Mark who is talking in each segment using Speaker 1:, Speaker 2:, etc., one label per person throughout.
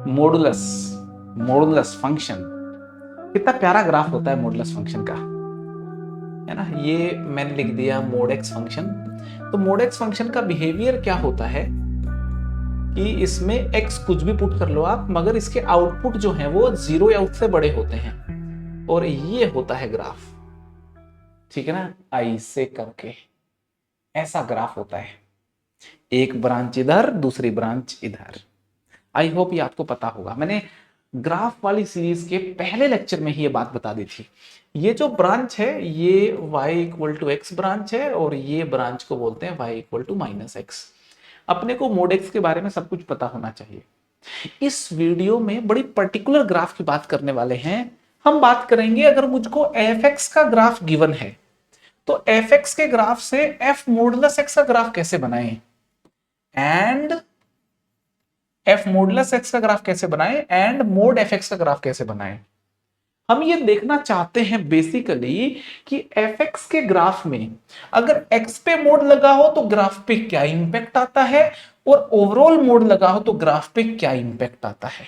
Speaker 1: Modulus, modulus function, कितना प्यारा graph होता है मॉडुलस फंक्शन का, है ना। ये मैंने लिख दिया मोड एक्स फंक्शन। तो मोड एक्स फंक्शन का बिहेवियर क्या होता है कि इसमें एक्स कुछ भी पुट कर लो आप, मगर इसके आउटपुट जो है वो जीरो या उससे बड़े होते हैं, और ये होता है ग्राफ, ठीक है ना। आई से करके ऐसा ग्राफ होता है, एक ब्रांच इधर दूसरी ब्रांच इधर। आई होप ये आपको पता होगा, मैंने ग्राफ वाली सीरीज के पहले लेक्चर में ही ये बात बता दी थी। ये जो ब्रांच है ये y equal to x branch है, और ये ब्रांच को बोलते हैं y equal to minus x. अपने को मोड एक्स के बारे में सब कुछ पता होना चाहिए। इस वीडियो में बड़ी पर्टिकुलर ग्राफ की बात करने वाले हैं। हम बात करेंगे अगर मुझको एफ एक्स का ग्राफ गिवन है तो एफ एक्स के ग्राफ से एफ मॉडुलस एक्स का ग्राफ कैसे बनाएं, एंड एफ मॉडुलस एक्स का ग्राफ कैसे बनाएं, एंड मोड एफ एक्स का ग्राफ कैसे बनाएं। हम ये देखना चाहते हैं बेसिकली कि एफ एक्स के ग्राफ में अगर एक्स पे मोड लगा हो तो ग्राफ पे क्या इंपैक्ट आता है, और ओवरऑल मोड लगा हो तो ग्राफ पे क्या इंपैक्ट आता है।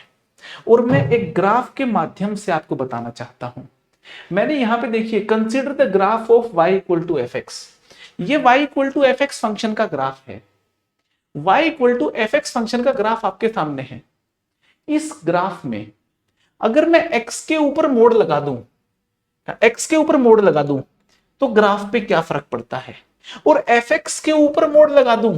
Speaker 1: और मैं एक ग्राफ के माध्यम से आपको बताना चाहता हूं। मैंने यहां पे देखिए, consider the graph of y equal to f x. ये y equal to f x function का ग्राफ है। y equal to f x function का ग्राफ आपके सामने है। इस ग्राफ में अगर मैं x के ऊपर मोड लगा दूं, x के ऊपर मोड लगा दूं तो ग्राफ पे क्या फर्क पड़ता है, और एफ एक्स के ऊपर मोड लगा दूं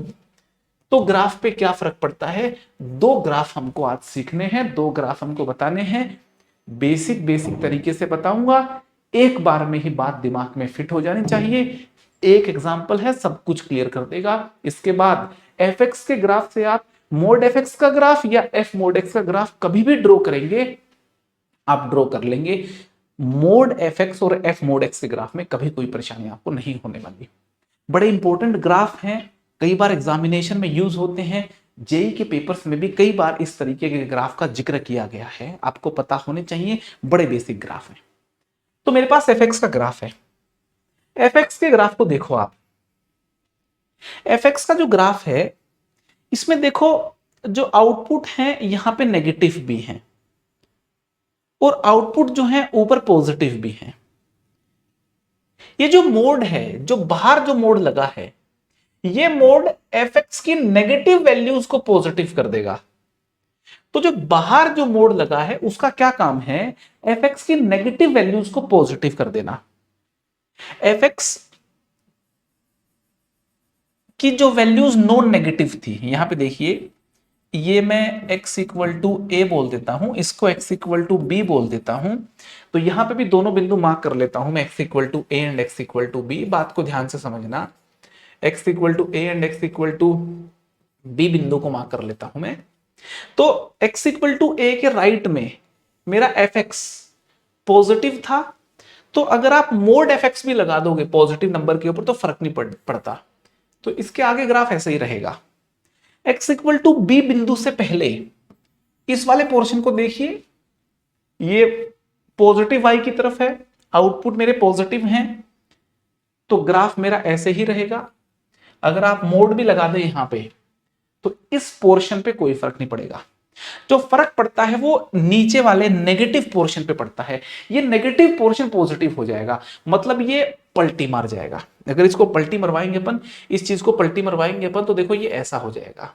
Speaker 1: तो ग्राफ पे क्या फर्क पड़ता है। दो ग्राफ हमको आज सीखने हैं, दो ग्राफ हमको बताने हैं। बेसिक बेसिक तरीके से बताऊंगा, एक बार में ही बात दिमाग में फिट हो जानी चाहिए। एक एग्जांपल है, सब कुछ क्लियर कर देगा। इसके बाद एफ एक्स के ग्राफ से आप मोड एफ एक्स का ग्राफ या एफ मोड एक्स का ग्राफ कभी भी ड्रॉ करेंगे, आप ड्रॉ कर लेंगे। मोड एफ एक्स और एफ मोड एक्स के ग्राफ में कभी कोई परेशानी आपको नहीं होने वाली। बड़े इंपॉर्टेंट ग्राफ हैं, कई बार एग्जामिनेशन में यूज होते हैं। जेई के पेपर्स में भी कई बार इस तरीके के ग्राफ का जिक्र किया गया है, आपको पता होने चाहिए। बड़े बेसिक ग्राफ हैं। तो मेरे पास एफ एक्स का ग्राफ है। एफ एक्स के ग्राफ को देखो आप। एफ एक्स का जो ग्राफ है इसमें देखो, जो आउटपुट है यहां पे नेगेटिव भी है और आउटपुट जो है ऊपर पॉजिटिव भी है। ये जो मोड है, जो बाहर जो मोड लगा है, ये मोड एफ एक्स की नेगेटिव वैल्यूज को पॉजिटिव कर देगा। तो जो बाहर जो मोड लगा है उसका क्या काम है, एफ एक्स की नेगेटिव वैल्यूज को पॉजिटिव कर देना। एफ एक्स की जो वैल्यूज नॉन नेगेटिव थी, यहां पे देखिए, ये मैं x इक्वल टू ए बोल देता हूं, इसको x इक्वल टू बी बोल देता हूं। तो यहां पे भी दोनों बिंदु मार्क कर लेता हूं मैं, x equal to a and x equal to b. बात को ध्यान से समझना, x equal to a and x equal to b बिंदु को मार्क कर लेता हूं मैं। तो x इक्वल टू ए के राइट में मेरा एफ एक्स पॉजिटिव था, तो अगर आप मोड एफ एक्स भी लगा दोगे पॉजिटिव नंबर के ऊपर तो फर्क नहीं पड़ता। तो इसके आगे ग्राफ ऐसे ही रहेगा। x इक्वल टू बी बिंदु से पहले इस वाले पोर्शन को देखिए, ये पॉजिटिव y की तरफ है, आउटपुट मेरे पॉजिटिव हैं, तो ग्राफ मेरा ऐसे ही रहेगा। अगर आप मोड भी लगा दें यहां पे तो इस पोर्शन पे कोई फर्क नहीं पड़ेगा। जो फर्क पड़ता है वो नीचे वाले नेगेटिव पोर्शन पे पड़ता है। ये नेगेटिव पोर्शन पॉजिटिव हो जाएगा, मतलब ये पलटी मार जाएगा। अगर इसको पलटी मरवाएंगे अपन, इस चीज को पलटी मरवाएंगे अपन, तो देखो ये ऐसा हो जाएगा,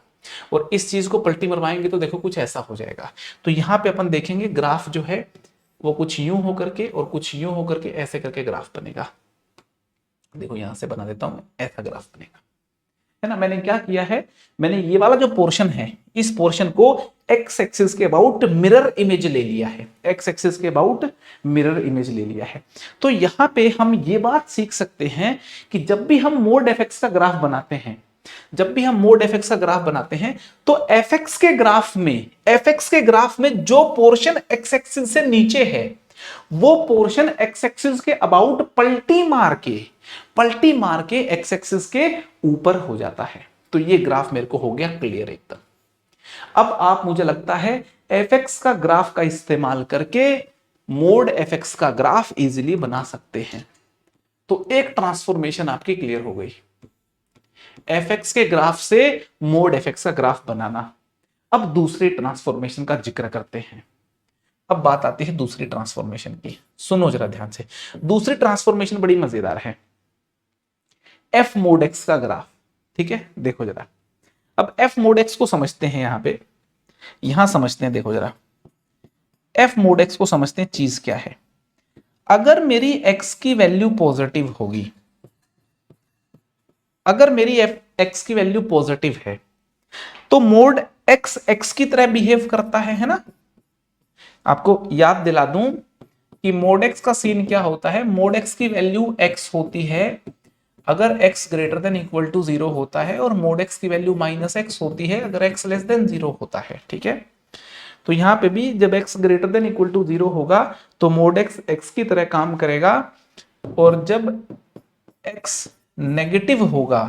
Speaker 1: और इस चीज को पलटी मरवाएंगे तो देखो कुछ ऐसा हो जाएगा। तो यहां पे अपन देखेंगे ग्राफ जो है वो कुछ यूं होकर के और कुछ यूं होकर के ऐसे करके ग्राफ बनेगा। देखो यहां से बना देता हूं, ऐसा ग्राफ बनेगा, है ना। मैंने क्या किया है, मैंने ये वाला जो पोर्शन है इस पोर्शन को एक्स एक्सिस के अबाउट मिरर इमेज ले लिया है, एक्स एक्सिस के अबाउट मिरर इमेज ले लिया है। तो यहां पे हम ये बात सीख सकते हैं कि जब भी हम मोड एफ एक्स का ग्राफ बनाते हैं, जब भी हम मोड एफ एक्स का ग्राफ बनाते हैं तो एफ एक्स के ग्राफ में, एफ एक्स के ग्राफ में जो पोर्शन एक्स एक्सिस से नीचे है वो पोर्शन एक्स एक्सिस के अबाउट पलटी मार के एक्स एक्सिस के ऊपर हो जाता है। तो ये ग्राफ मेरे को हो गया क्लियर एकदम। अब आप, मुझे लगता है, एफ एक्स का ग्राफ का इस्तेमाल करके मोड एफ एक्स का ग्राफ इजीली बना सकते हैं। तो एक ट्रांसफॉर्मेशन आपकी क्लियर हो गई, एफ एक्स के ग्राफ से मोड एफ एक्स का ग्राफ बनाना। अब दूसरी ट्रांसफॉर्मेशन का जिक्र करते हैं। अब बात आती है दूसरी ट्रांसफॉर्मेशन की, सुनो जरा ध्यान से। दूसरी ट्रांसफॉर्मेशन बड़ी मजेदार है, एफ मोड एक्स का ग्राफ। ठीक है, देखो जरा, अब एफ मोड एक्स को समझते हैं, यहां समझते हैं। देखो जरा, एफ मोड एक्स को समझते हैं, चीज क्या है। अगर मेरी एक्स की वैल्यू पॉजिटिव होगी, अगर मेरी एक्स की वैल्यू पॉजिटिव है, तो मोड एक्स एक्स की तरह बिहेव करता है ना। आपको याद दिला दूं कि मोड एक्स का सीन क्या होता है। मोड एक्स की वैल्यू एक्स होती है अगर x greater than equal to 0 होता है, और मोड x की वैल्यू माइनस एक्स होती है अगर x लेस देन 0 होता है। ठीक है, तो यहां पे भी जब x greater than equal to 0 होगा तो मोड x x की तरह काम करेगा, और जब x नेगेटिव होगा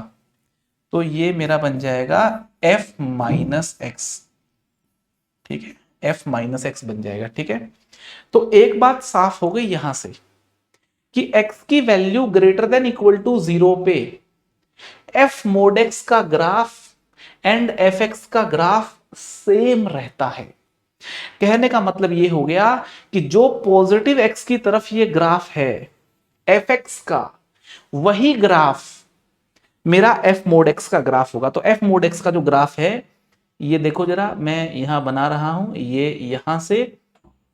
Speaker 1: तो ये मेरा बन जाएगा f माइनस एक्स। ठीक है, f माइनस एक्स बन जाएगा। ठीक है, तो एक बात साफ हो गई यहां से कि x की value greater than equal to 0 पे f मोड x का ग्राफ एंड fx का ग्राफ सेम रहता है। कहने का मतलब यह हो गया कि जो पॉजिटिव x की तरफ ये ग्राफ है fx का, वही ग्राफ मेरा f मोड x का ग्राफ होगा। तो f मोड x का जो ग्राफ है, ये देखो जरा, मैं यहां बना रहा हूं, ये यहां से,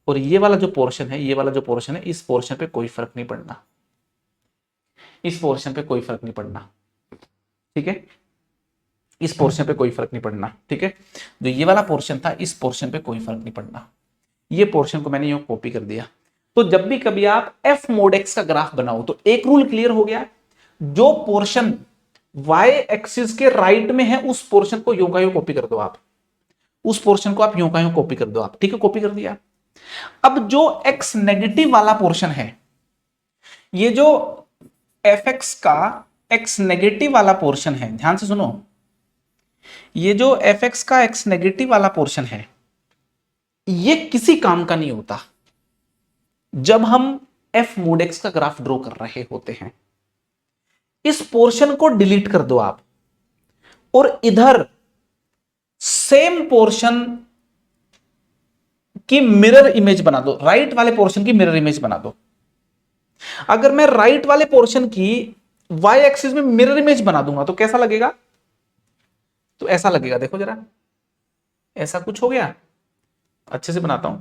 Speaker 1: और ये वाला जो पोर्शन है, ये वाला जो पोर्शन है, इस पोर्शन पे कोई फर्क नहीं पड़ना, इस पोर्शन पे कोई फर्क नहीं पड़ना। ठीक है, इस पोर्शन पे कोई फर्क नहीं पड़ना। ठीक है, जो ये वाला पोर्शन था, इस पोर्शन पे कोई फर्क नहीं पड़ना। ये पोर्शन को मैंने यूं कॉपी कर दिया। तो जब भी कभी आप एफ मोड एक्स का ग्राफ बनाओ तो एक रूल क्लियर हो गया, जो पोर्शन वाई एक्सिस के राइट में है उस पोर्शन को यूं का यूं कॉपी कर दो आप, उस पोर्शन को आप यूं का यूं कॉपी कर दो आप। ठीक है, कॉपी कर दिया। अब जो एक्स नेगेटिव वाला पोर्शन है, ये जो एफ एक्स का एक्स नेगेटिव वाला पोर्शन है, ध्यान से सुनो, ये जो एफ एक्स का एक्स नेगेटिव वाला पोर्शन है, ये किसी काम का नहीं होता जब हम एफ मोड एक्स का ग्राफ ड्रॉ कर रहे होते हैं। इस पोर्शन को डिलीट कर दो आप, और इधर सेम पोर्शन की मिरर इमेज बना दो, राइट वाले पोर्शन की मिरर इमेज बना दो। अगर मैं राइट वाले पोर्शन की वाई एक्सिस में मिरर इमेज बना दूंगा तो कैसा लगेगा? तो ऐसा लगेगा, देखो जरा, ऐसा कुछ हो गया। अच्छे से बनाता हूं,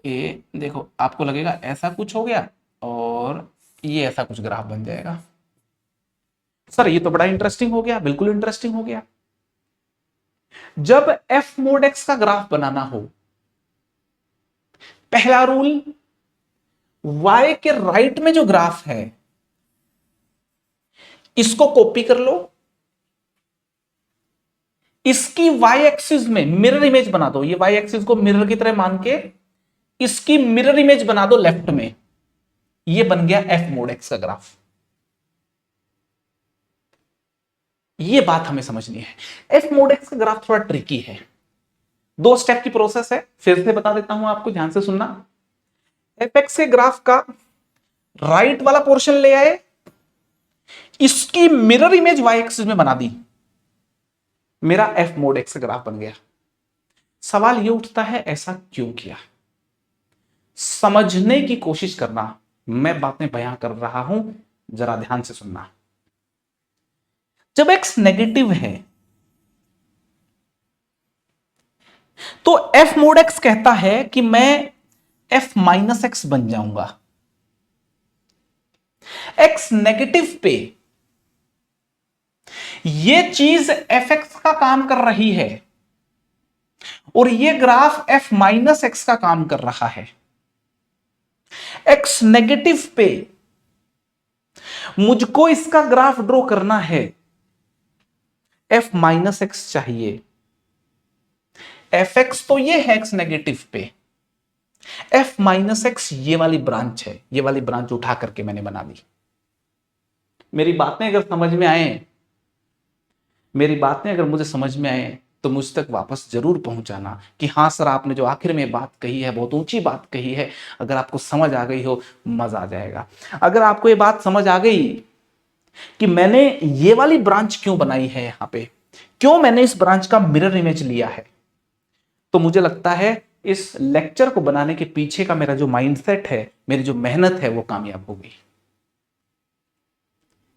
Speaker 1: ये देखो, आपको लगेगा ऐसा कुछ हो गया, और ये ऐसा कुछ ग्राफ बन जाएगा। सर ये तो बड़ा इंटरेस्टिंग हो गया, बिल्कुल इंटरेस्टिंग हो गया। जब एफ मोड एक्स का ग्राफ बनाना हो, पहला रूल, y के राइट में जो ग्राफ है इसको कॉपी कर लो, इसकी y एक्सिस में मिरर इमेज बना दो। ये y एक्सिस को मिरर की तरह मान के इसकी मिरर इमेज बना दो लेफ्ट में। ये बन गया एफ मोड एक्स का ग्राफ। ये बात हमें समझनी है। एफ मोड एक्स का ग्राफ थोड़ा ट्रिकी है, 2 स्टेप की प्रोसेस है, फिर से बता देता हूं आपको, ध्यान से सुनना। एफ एक्स के ग्राफ का राइट वाला पोर्शन ले आए, इसकी मिरर इमेज वाई एक्सिस में बना दी, मेरा एफ मोड एक्स का ग्राफ बन गया। सवाल यह उठता है ऐसा क्यों किया? समझने की कोशिश करना, मैं बातें बयां कर रहा हूं, जरा ध्यान से सुनना। जब एक्स नेगेटिव है तो एफ मोड एक्स कहता है कि मैं एफ माइनस एक्स बन जाऊंगा। एक्स नेगेटिव पे ये चीज एफ एक्स का काम कर रही है, और ये ग्राफ एफ माइनस एक्स का काम कर रहा है। एक्स नेगेटिव पे मुझको इसका ग्राफ ड्रॉ करना है, एफ माइनस एक्स चाहिए। एफ एक्स तो ये है एक्स नेगेटिव पे, एफ माइनस एक्स ये वाली ब्रांच है, ये वाली ब्रांच उठा करके मैंने बना दी। मेरी बातें अगर समझ में आए, मेरी बातें अगर मुझे समझ में आए तो मुझ तक वापस जरूर पहुंचाना कि हाँ सर, आपने जो आखिर में बात कही है बहुत ऊंची बात कही है। अगर आपको समझ आ गई हो, मजा आ जाएगा। अगर आपको ये बात समझ आ गई कि मैंने ये वाली ब्रांच क्यों बनाई है, यहां पे क्यों मैंने इस ब्रांच का मिरर इमेज लिया है, तो मुझे लगता है इस लेक्चर को बनाने के पीछे का मेरा जो माइंडसेट है, मेरी जो मेहनत है, वो कामयाब होगी।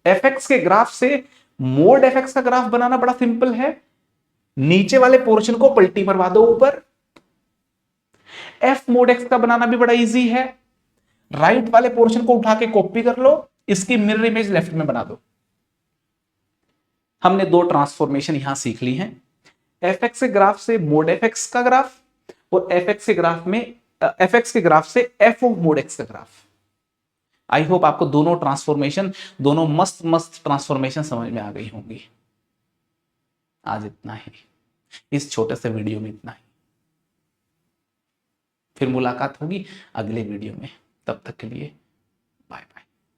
Speaker 1: एफएक्स के ग्राफ से मोड एफएक्स का ग्राफ बनाना बड़ा सिंपल है। नीचे वाले पोर्शन को पलटी मरवा दो ऊपर। एफ मोड एक्स का बनाना भी बड़ा इजी है। राइट वाले पोर्शन को उठा के कॉपी कर लो, इसकी मिरर इमेज लेफ्ट में बना दो। हमने दो ट्रांसफॉर्मेशन यहां सीख ली हैं, एफएक्स के ग्राफ से मोड एफएक्स का ग्राफ, और एफएक्स के ग्राफ में एफएक्स के ग्राफ से एफ ऑफ मोड एक्स का ग्राफ। आई होप आपको दोनों ट्रांसफॉर्मेशन, दोनों मस्त मस्त ट्रांसफॉर्मेशन समझ में आ गई होंगी। आज इतना ही, इस छोटे से वीडियो में इतना ही। फिर मुलाकात होगी अगले वीडियो में, तब तक के लिए